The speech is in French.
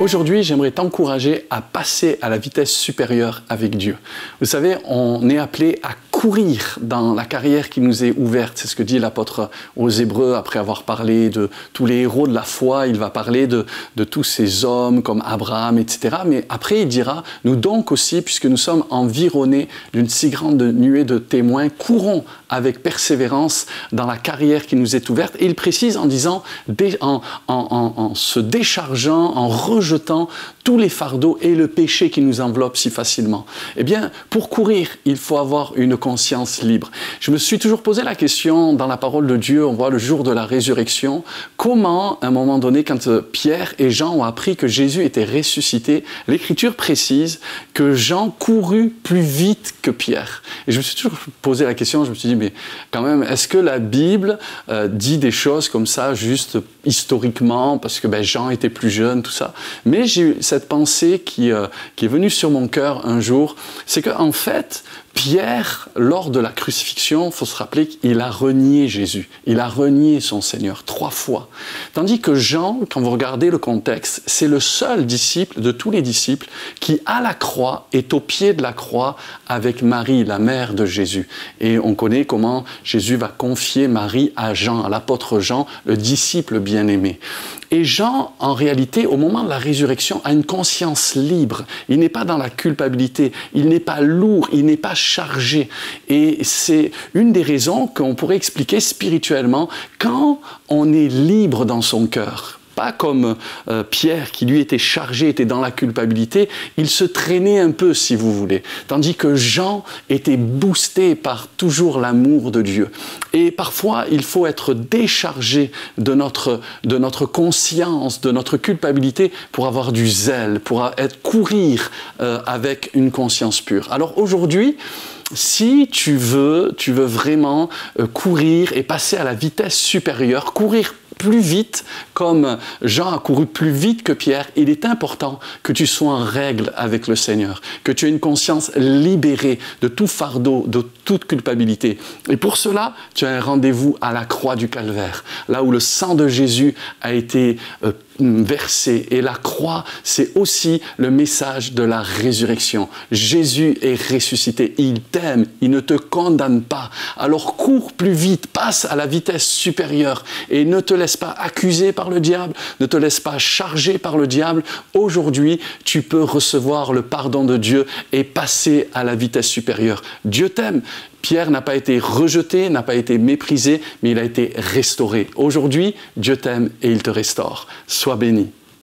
Aujourd'hui, j'aimerais t'encourager à passer à la vitesse supérieure avec Dieu. Vous savez, on est appelé à courir dans la carrière qui nous est ouverte. C'est ce que dit l'apôtre aux Hébreux après avoir parlé de tous les héros de la foi. Il va parler de tous ces hommes comme Abraham, etc. Mais après, il dira, nous donc aussi, puisque nous sommes environnés d'une si grande nuée de témoins, courons avec persévérance dans la carrière qui nous est ouverte. Et il précise en disant, en se déchargeant, en rejetant tous les fardeaux et le péché qui nous enveloppe si facilement. Eh bien, pour courir, il faut avoir une conscience libre. Je me suis toujours posé la question, dans la parole de Dieu, on voit le jour de la résurrection, comment, à un moment donné, quand Pierre et Jean ont appris que Jésus était ressuscité, l'Écriture précise que Jean courut plus vite que Pierre. Et je me suis toujours posé la question, je me suis dit, mais quand même, est-ce que la Bible dit des choses comme ça, juste historiquement, parce que Jean était plus jeune, tout ça. Mais j'ai eu cette pensée qui est venue sur mon cœur un jour, c'est qu'en fait, Pierre, lors de la crucifixion, il faut se rappeler qu'il a renié Jésus. Il a renié son Seigneur 3 fois. Tandis que Jean, quand vous regardez le contexte, c'est le seul disciple de tous les disciples qui, à la croix, est au pied de la croix avec Marie, la mère de Jésus. Et on connaît comment Jésus va confier Marie à Jean, à l'apôtre Jean, le disciple bien-aimé. Et Jean, en réalité, au moment de la résurrection, a une conscience libre. Il n'est pas dans la culpabilité, il n'est pas lourd, il n'est pas chargé. Et c'est une des raisons qu'on pourrait expliquer spirituellement quand on est libre dans son cœur. Pas comme Pierre qui lui était chargé, était dans la culpabilité, il se traînait un peu si vous voulez. Tandis que Jean était boosté par toujours l'amour de Dieu. Et parfois il faut être déchargé de notre conscience, de notre culpabilité pour avoir du zèle, pour courir avec une conscience pure. Alors aujourd'hui, si tu veux vraiment courir et passer à la vitesse supérieure, courir plus vite, comme Jean a couru plus vite que Pierre, il est important que tu sois en règle avec le Seigneur, que tu aies une conscience libérée de tout fardeau, de toute culpabilité. Et pour cela, tu as un rendez-vous à la croix du Calvaire, là où le sang de Jésus a été versé. Et la croix, c'est aussi le message de la résurrection. Jésus est ressuscité, il t'aime, il ne te condamne pas. Alors cours plus vite, passe à la vitesse supérieure et ne te laisse pas accuser par le diable, ne te laisse pas charger par le diable. Aujourd'hui, tu peux recevoir le pardon de Dieu et passer à la vitesse supérieure. Dieu t'aime. Pierre n'a pas été rejeté, n'a pas été méprisé, mais il a été restauré. Aujourd'hui, Dieu t'aime et il te restaure. Sois béni.